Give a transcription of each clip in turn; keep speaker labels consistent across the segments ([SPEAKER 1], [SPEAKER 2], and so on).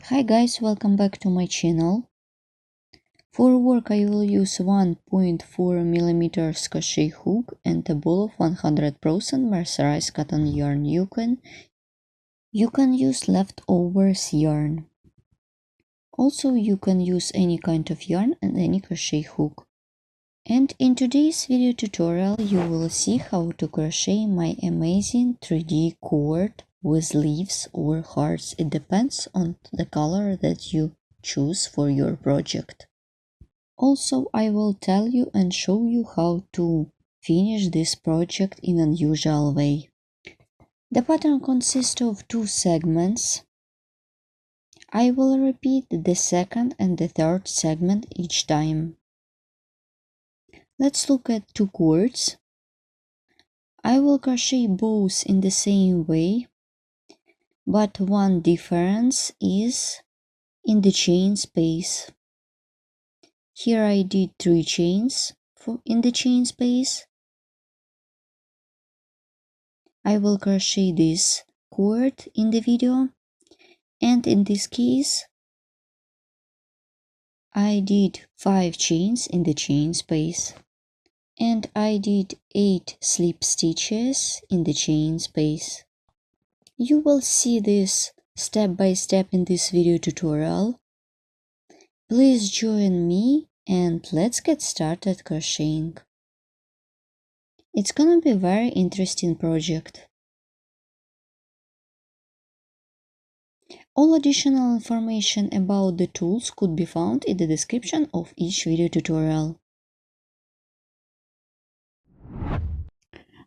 [SPEAKER 1] Hi guys, welcome back to my channel. For work I will use 1.4mm crochet hook and a ball of 100% mercerized cotton yarn. You can use leftovers yarn. Also you can use any kind of yarn and any crochet hook. And in today's video tutorial you will see how to crochet my amazing 3D cord with leaves or hearts. It depends on the color that you choose for your project. Also, I will tell you and show you how to finish this project in an unusual way. The pattern consists of two segments. I will repeat the second and the third segment each time. Let's look at two cords. I will crochet both in the same way, but one difference is in the chain space. Here I did 3 chains in the chain space. I will crochet this cord in the video, and in this case I did 5 chains in the chain space, and I did 8 slip stitches in the chain space. You will see this step by step in this video tutorial. Please join me and let's get started crocheting. It's gonna be a very interesting project. All additional information about the tools could be found in the description of each video tutorial.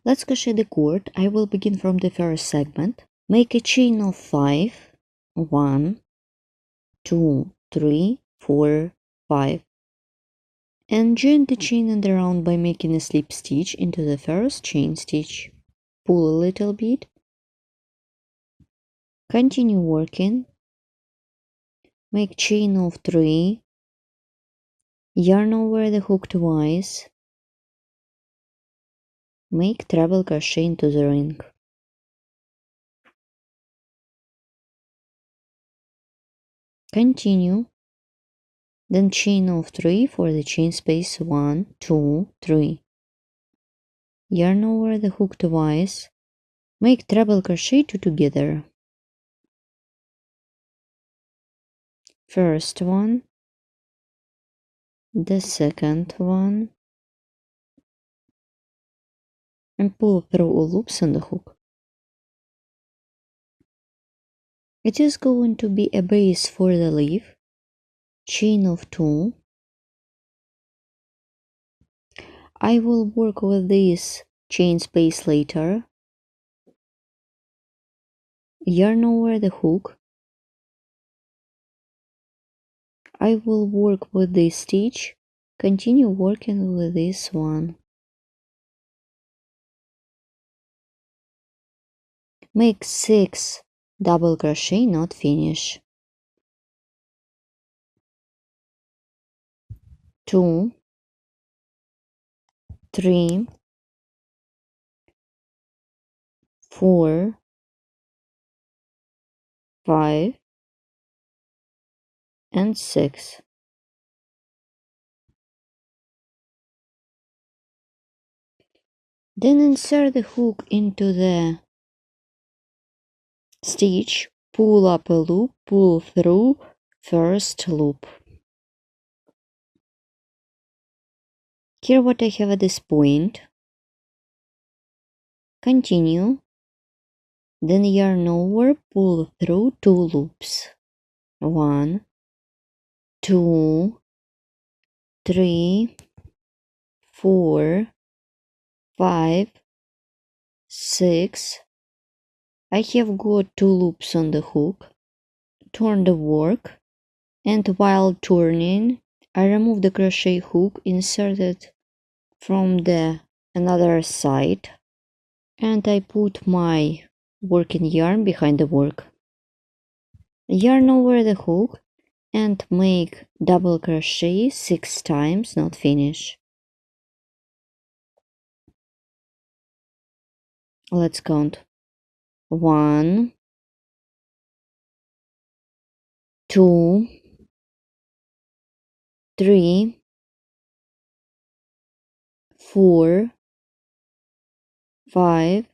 [SPEAKER 1] Let's crochet the cord. I will begin from the first segment. Make a chain of 5. 1, 2, 3, 4, 5. And join the chain and the round by making a slip stitch into the first chain stitch. Pull a little bit. Continue working. Make chain of 3. Yarn over the hook twice. Make treble crochet into the ring. Continue. Then chain of 3 for the chain space 1, 2, 3. Yarn over the hook twice. Make treble crochet 2 together. First one, the second one, and pull through all loops on the hook. It is going to be a base for the leaf. Chain of 2. I will work with this chain space later. Yarn over the hook. I will work with this stitch. Continue working with this one. Make 6 double crochet, not finish. 2, 3, 4, 5, and 6. Then insert the hook into the stitch, pull up a loop, pull through first loop. Here what I have at this point. Continue. Then yarn over, pull through 2 loops. 1, 2, 3, 4, 5, 6. I have got 2 loops on the hook. Turn the work, and while turning I remove the crochet hook, insert it from the another side, and I put my working yarn behind the work. Yarn over the hook and make double crochet 6 times, not finish. Let's count. 1, 2, 3, 4, 5,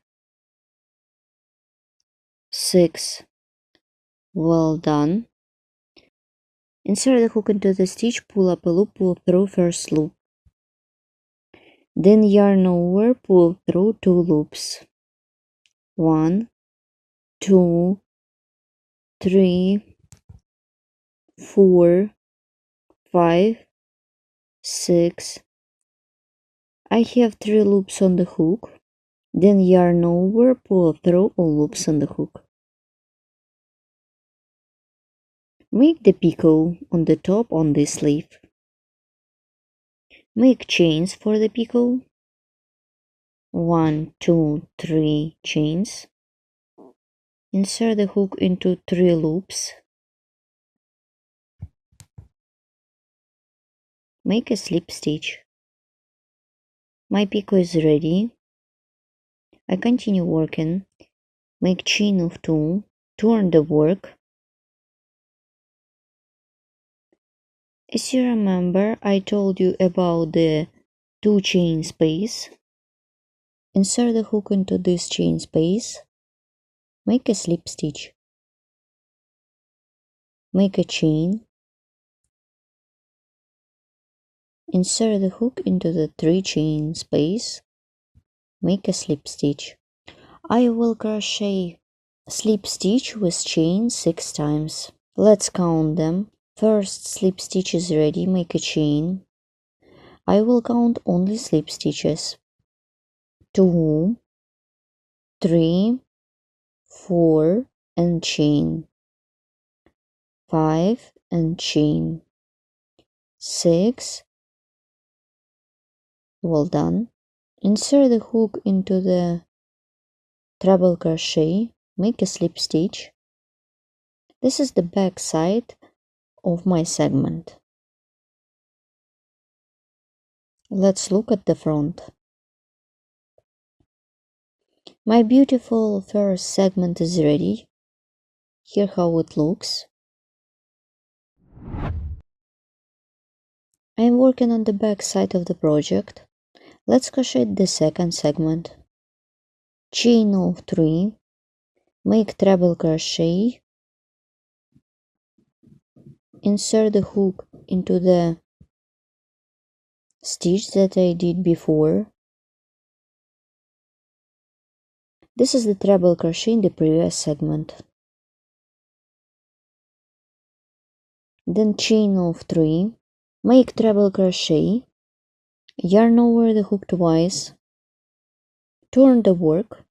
[SPEAKER 1] 6. Well done. Insert the hook into the stitch, pull up a loop, pull through first loop. Then yarn over, pull through 2 loops. 1, 2, 3, 4, 5, 6. I have 3 loops on the hook. Then yarn over, pull through all loops on the hook. Make the picot on the top on this sleeve. Make chains for the picot. 1, 2, 3 chains. Insert the hook into 3 loops. Make a slip stitch. My picot is ready. I continue working. Make chain of 2. Turn the work. As you remember, I told you about the 2 chain space. Insert the hook into this chain space. Make a slip stitch. Make a chain. Insert the hook into the 3 chain space. Make a slip stitch. I will crochet slip stitch with chain 6 times. Let's count them. First slip stitch is ready, make a chain. I will count only slip stitches. 2, 3, 4 and chain. 5 and chain. 6. Well done. Insert the hook into the treble crochet, make a slip stitch. This is the back side of my segment. Let's look at the front. My beautiful first segment is ready. Here how it looks. I am working on the back side of the project. Let's crochet the second segment. Chain of 3, make treble crochet, insert the hook into the stitch that I did before. This is the treble crochet in the previous segment. Then chain of 3, make treble crochet, yarn over the hook twice, turn the work.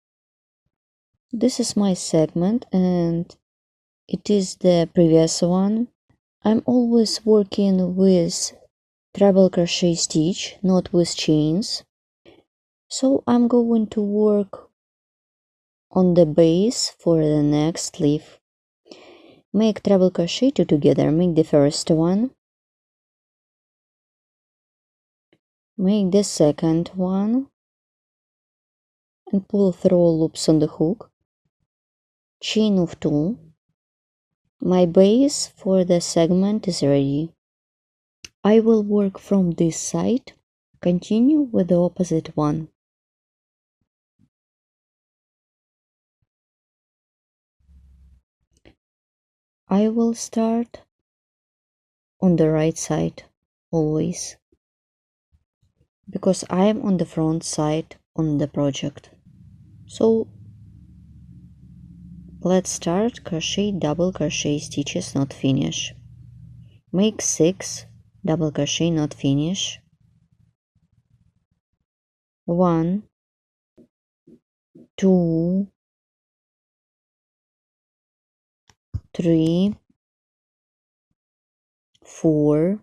[SPEAKER 1] This is my segment and it is the previous one. I'm always working with treble crochet stitch, not with chains. So I'm going to work on the base for the next leaf. Make treble crochet 2 together. Make the first one. Make the second one. And pull through all loops on the hook. Chain of 2. My base for the segment is ready. I will work from this side. Continue with the opposite one. I will start on the right side always, because I am on the front side on the project. So let's start crochet double crochet stitches, not finish. Make 6 double crochet, not finish. 1, 2, 3, 4,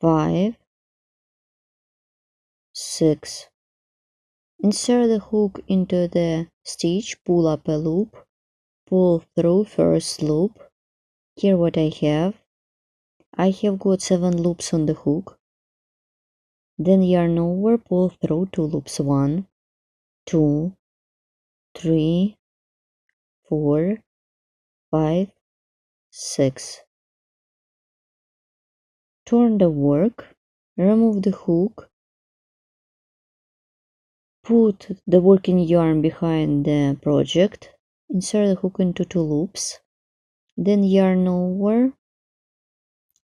[SPEAKER 1] 5, 6. Insert the hook into the stitch, pull up a loop, pull through first loop. Here what I have got 7 loops on the hook. Then yarn over, pull through 2 loops. 1, 2, 3, 4, 5, 6. Turn the work, remove the hook, put the working yarn behind the project, insert the hook into 2 loops, then yarn over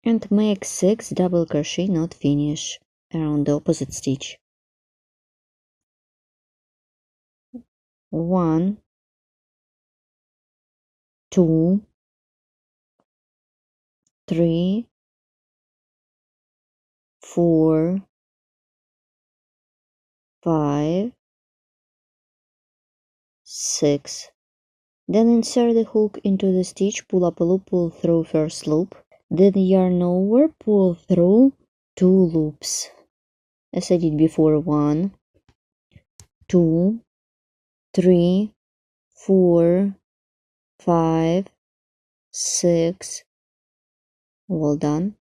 [SPEAKER 1] and make 6 double crochet knot finish around the opposite stitch. 1, 2, 3, 4, 5, 6. Then insert the hook into the stitch, pull up a loop, pull through first loop, then yarn over, pull through 2 loops, as I did before. 1, 2, 3, 4, 5, 6. Well done.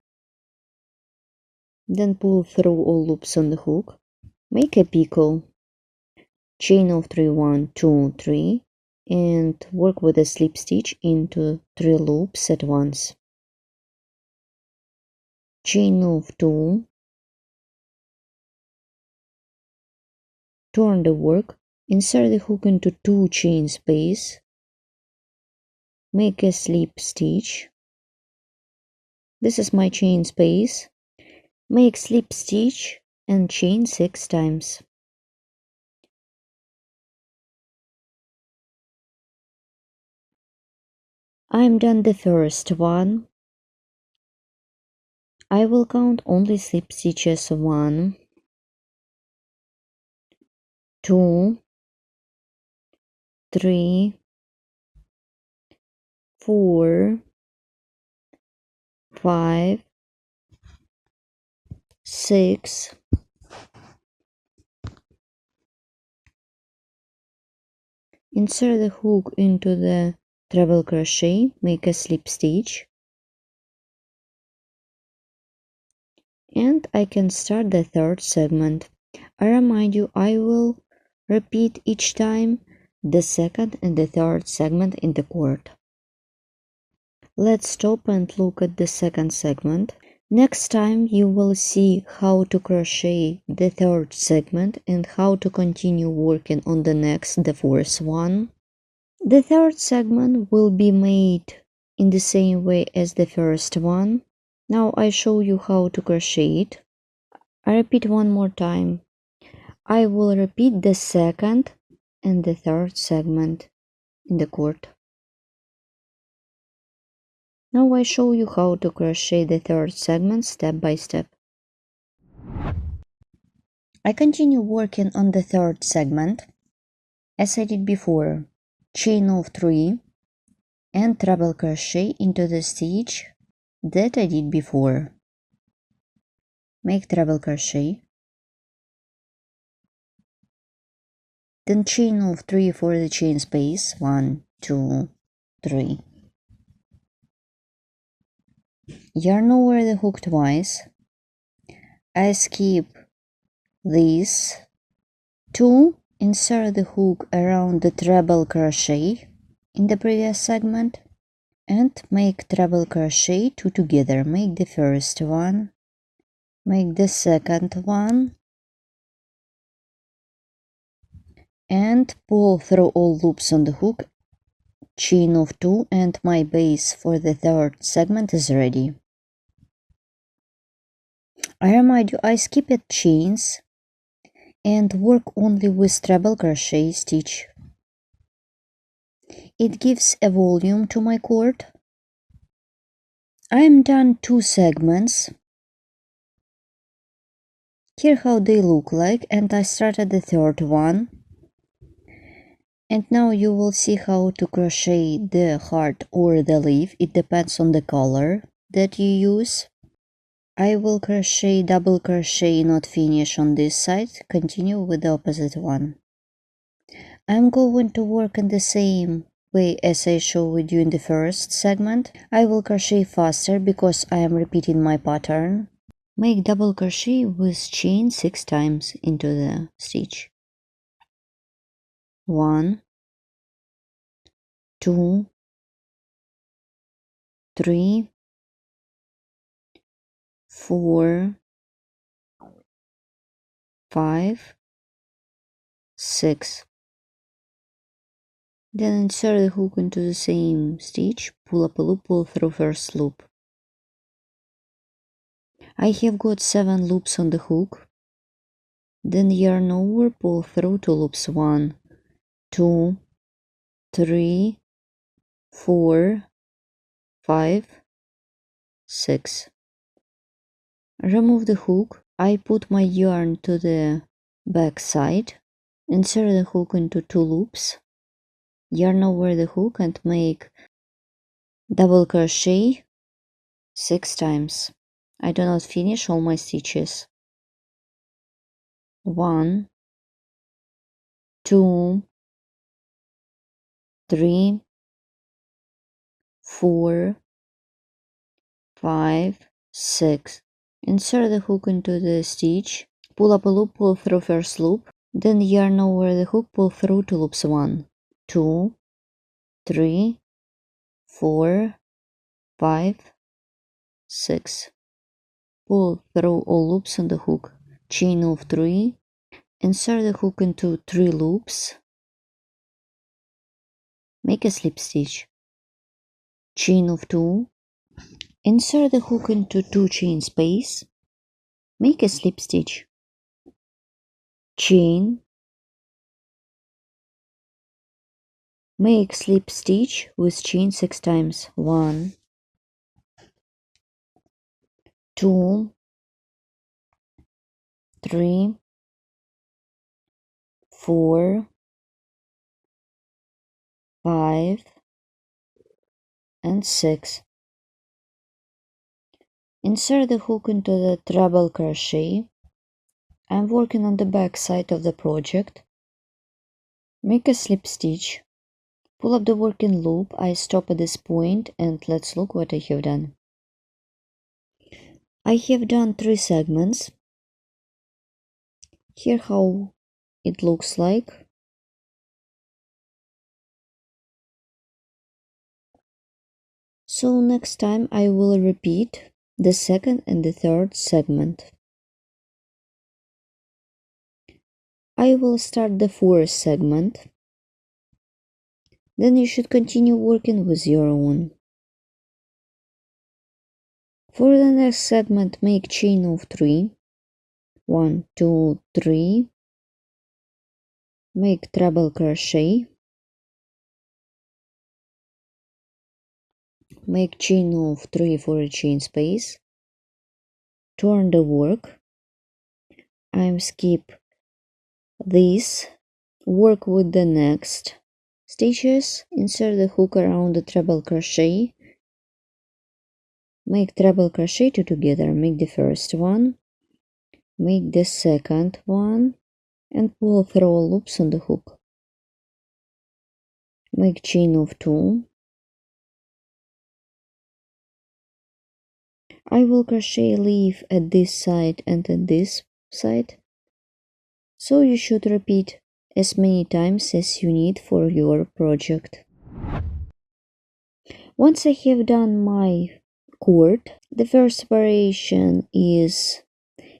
[SPEAKER 1] Then pull through all loops on the hook. Make a picot. Chain of 3, 1, 2, 3, and work with a slip stitch into 3 loops at once. Chain of 2, turn the work, insert the hook into 2 chain space, make a slip stitch. This is my chain space. Make slip stitch and chain 6 times. I'm done the first one. I will count only slip stitches. 1, 2, 3, 4, 5, 6, 7. Insert the hook into the treble crochet, make a slip stitch, and I can start the 3rd segment. I remind you, I will repeat each time the 2nd and the 3rd segment in the cord. Let's stop and look at the 2nd segment. Next time you will see how to crochet the 3rd segment and how to continue working on the 4th one. The 3rd segment will be made in the same way as the first one. Now I show you how to crochet it. I repeat one more time. I will repeat the 2nd and the 3rd segment in the cord. Now I show you how to crochet the 3rd segment step by step. I continue working on the 3rd segment as I did before. Chain of 3 and treble crochet into the stitch that I did before. Make treble crochet, then chain of 3 for the chain space. 1, 2, 3. Yarn over the hook twice. I skip this 2, insert the hook around the treble crochet in the previous segment and make treble crochet 2 together. Make the first one, make the second one, and pull through all loops on the hook, chain of 2, and my base for the 3rd segment is ready. I remind you, I skip at chains and work only with treble crochet stitch. It gives a volume to my cord. I am done 2 segments. Here how they look like, and I started the 3rd one. And now you will see how to crochet the heart or the leaf. It depends on the color that you use. I will crochet double crochet not finish on this side, continue with the opposite one. I'm going to work in the same way as I showed you in the first segment. I will crochet faster because I am repeating my pattern. Make double crochet with chain 6 times into the stitch. 1, 2, 3, 4, 5, 6. Then insert the hook into the same stitch, pull up a loop, pull through first loop. I have got 7 loops on the hook. Then yarn over, pull through 2 loops, 1, 2, 3, 4, 5, 6. Remove the hook. I put my yarn to the back side. Insert the hook into 2 loops. Yarn over the hook and make double crochet 6 times. I do not finish all my stitches. 1, 2, 3, 4, 5, 6. Insert the hook into the stitch, pull up a loop, pull through first loop, then yarn over the hook, pull through 2 loops, 1, 2, 3, 4, 5, 6. Pull through all loops on the hook, chain of 3, insert the hook into 3 loops, make a slip stitch, chain of 2, insert the hook into 2 chain space, make a slip stitch, chain, make slip stitch with chain 6 times, 1, 2, 3, 4, 5, and 6. Insert the hook into the treble crochet. I'm working on the back side of the project. Make a slip stitch, pull up the working loop. I stop at this point and let's look what I have done. I have done 3 segments. Here how it looks like. So next time I will repeat the second and the third segment. I will start the 4th segment. Then you should continue working with your own. For the next segment, make chain of 3. 1, 2, 3. Make treble crochet. Make chain of 3 for a chain space. Turn the work. I'm skip this. Work with the next stitches. Insert the hook around the treble crochet. Make treble crochet 2 together. Make the first one. Make the second one. And pull through all loops on the hook. Make chain of 2. I will crochet a leaf at this side and at this side. So you should repeat as many times as you need for your project. Once I have done my cord, the first variation is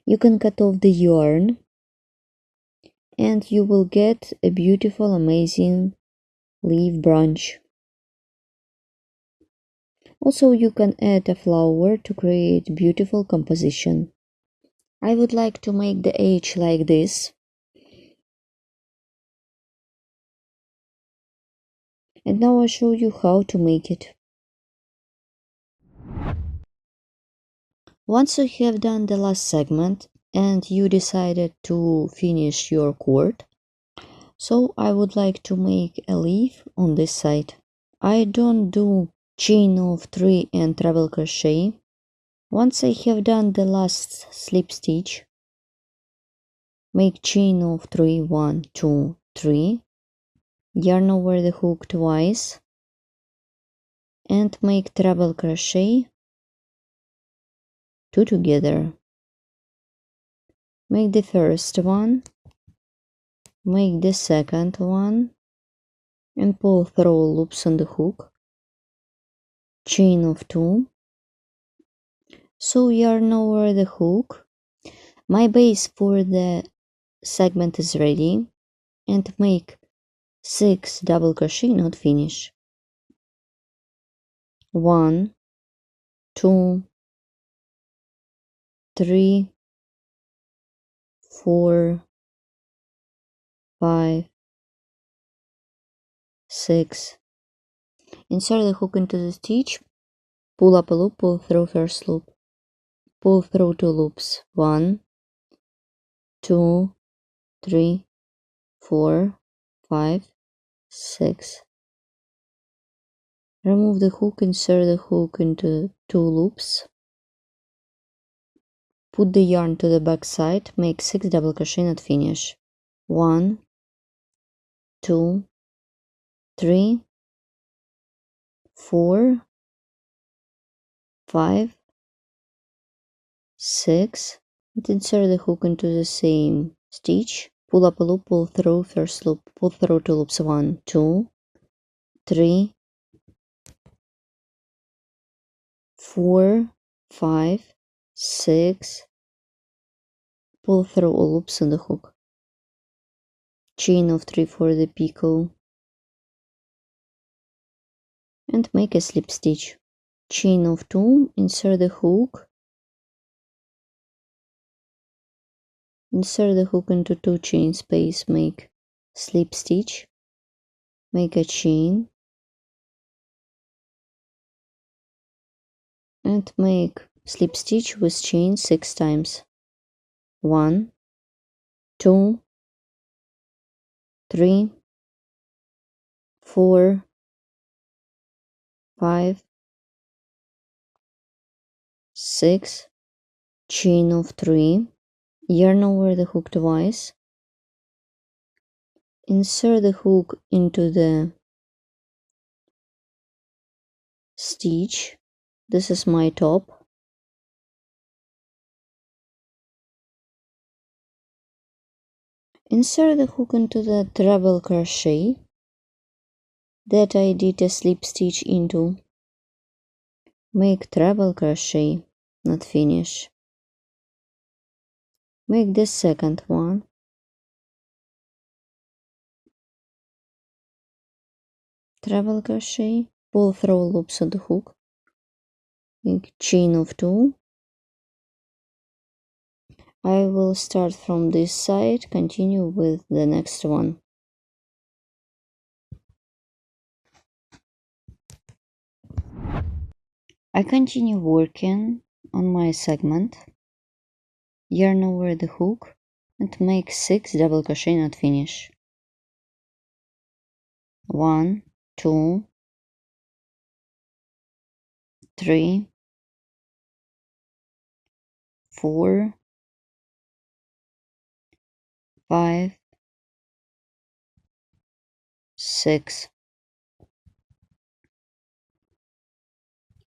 [SPEAKER 1] you can cut off the yarn and you will get a beautiful, amazing leaf branch. Also, you can add a flower to create beautiful composition. I would like to make the edge like this. And now I'll show you how to make it. Once you have done the last segment and you decided to finish your cord, so I would like to make a leaf on this side. I don't do chain of 3 and treble crochet. Once I have done the last slip stitch, make chain of 3, 1, 2, 3, yarn over the hook twice, and make treble crochet 2 together. Make the first one, make the second one, and pull through loops on the hook, chain of 2, sew yarn over the hook. My base for the segment is ready, and make 6 double crochet, not finish. 1, 2, 3, 4, 5, 6. Insert the hook into the stitch, pull up a loop, pull through first loop, pull through 2 loops. 1, 2, 3, 4, 5, 6. Remove the hook, insert the hook into 2 loops. Put the yarn to the back side, make 6 double crochet, not finish. 1, 2, 3, 4, 5, 6. And insert the hook into the same stitch. Pull up a loop, pull through first loop, pull through 2 loops. 1, 2, 3, 4, 5, 6. Pull through all loops on the hook. Chain of 3 for the picot. And make a slip stitch. Chain of 2, insert the hook. Insert the hook into 2 chain space, make slip stitch. Make a chain. And make slip stitch with chain 6 times. 1, 2, 3, 4, 5, 6. Chain of 3. Yarn over the hook twice. Insert the hook into the stitch. This is my top. Insert the hook into the treble crochet that I did a slip stitch into. Make treble crochet, not finish. Make the second one. Treble crochet, pull through loops on the hook. Make chain of 2. I will start from this side, continue with the next one. I continue working on my segment, yarn over the hook, and make 6 double crochet, not finish. 1, 2, 3, 4, 5, 6.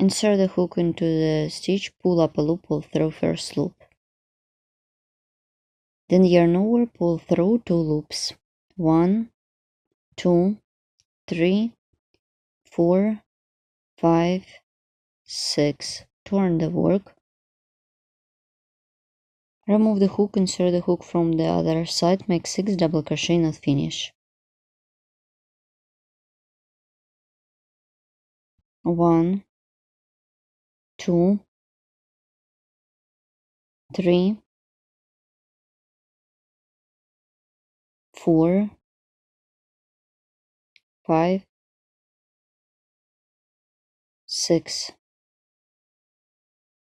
[SPEAKER 1] Insert the hook into the stitch, pull up a loop, pull through first loop. Then yarn over, pull through 2 loops. 1, 2, 3, 4, 5, 6. Turn the work. Remove the hook, insert the hook from the other side, make 6 double crochet, not finish. 1, 2, 3, 4, 5, 6.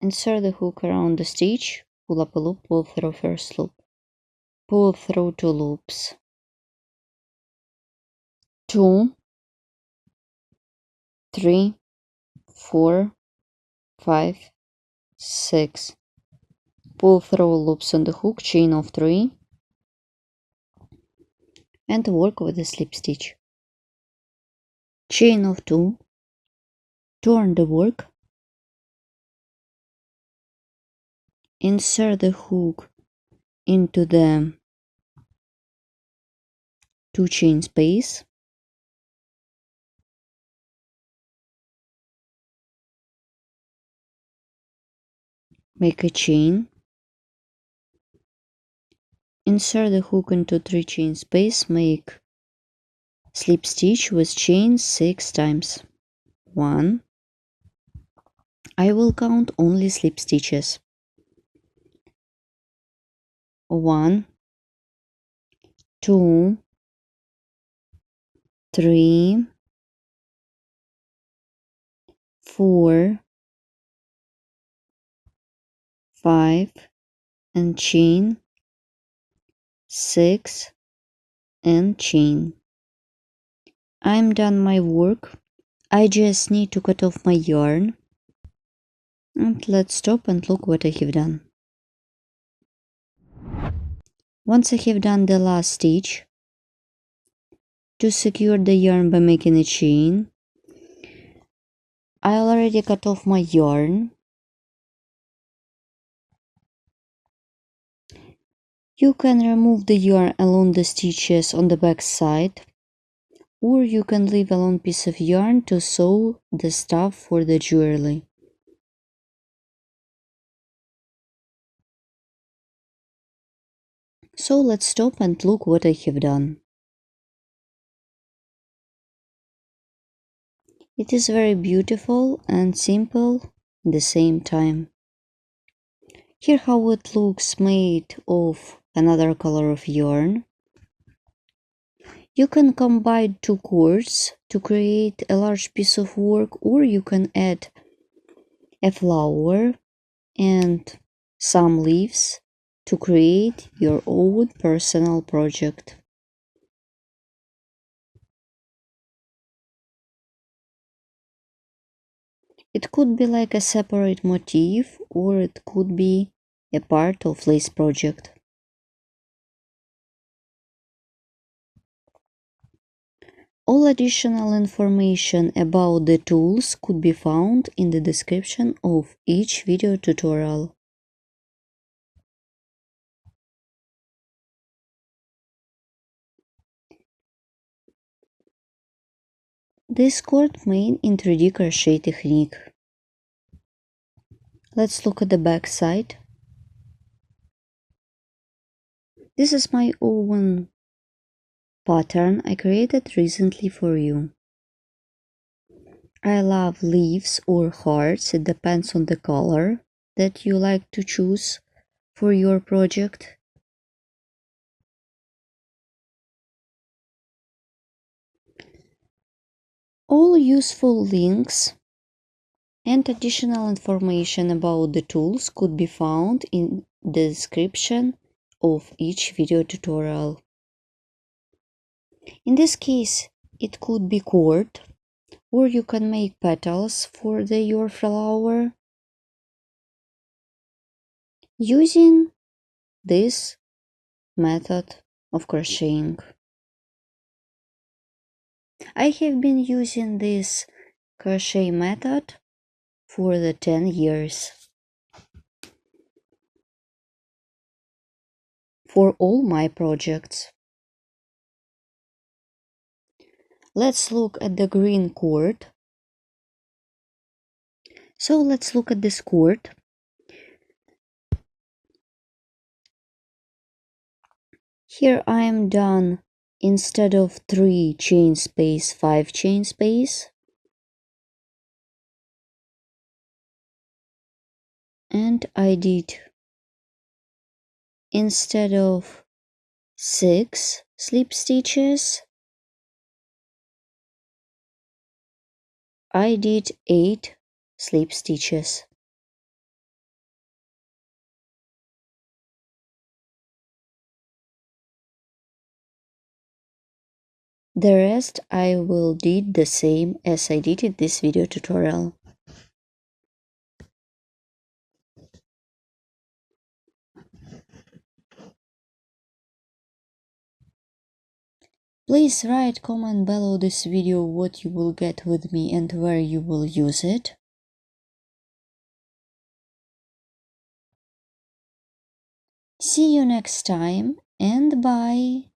[SPEAKER 1] Insert the hook around the stitch, pull up a loop, pull through first loop. Pull through 2 loops. 2, 3, 4, 5, 6. Pull through loops on the hook, chain of 3, and work with the slip stitch. Chain of 2, turn the work, insert the hook into the 2 chain space, make a chain, insert the hook into 3 chain space, make slip stitch with chain 6 times. 1. I will count only slip stitches. 1, 2, 3, 4, 5, and chain, 6, and chain. I'm done my work. I just need to cut off my yarn. And let's stop and look what I have done. Once I have done the last stitch, to secure the yarn by making a chain, I already cut off my yarn. You can remove the yarn along the stitches on the back side, or you can leave a long piece of yarn to sew the stuff for the jewelry. So let's stop and look what I have done. It is very beautiful and simple at the same time. Here how it looks made of another color of yarn. You can combine 2 cords to create a large piece of work, or you can add a flower and some leaves to create your own personal project. It could be like a separate motif, or it could be a part of lace project. All additional information about the tools could be found in the description of each video tutorial. This cord made in 3D crochet technique. Let's look at the back side. This is my own pattern I created recently for you. I love leaves or hearts, it depends on the color that you like to choose for your project. All useful links and additional information about the tools could be found in the description of each video tutorial. In this case, it could be cord, or you can make petals for your flower using this method of crocheting. I have been using this crochet method for the 10 years. For all my projects. Let's look at the green cord. So let's look at this cord. Here I am done, instead of 3 chain space, 5 chain space. And I did, instead of 6 slip stitches, I did 8 slip stitches. The rest I will did the same as I did in this video tutorial. Please write comment below this video what you will get with me and where you will use it. See you next time and bye!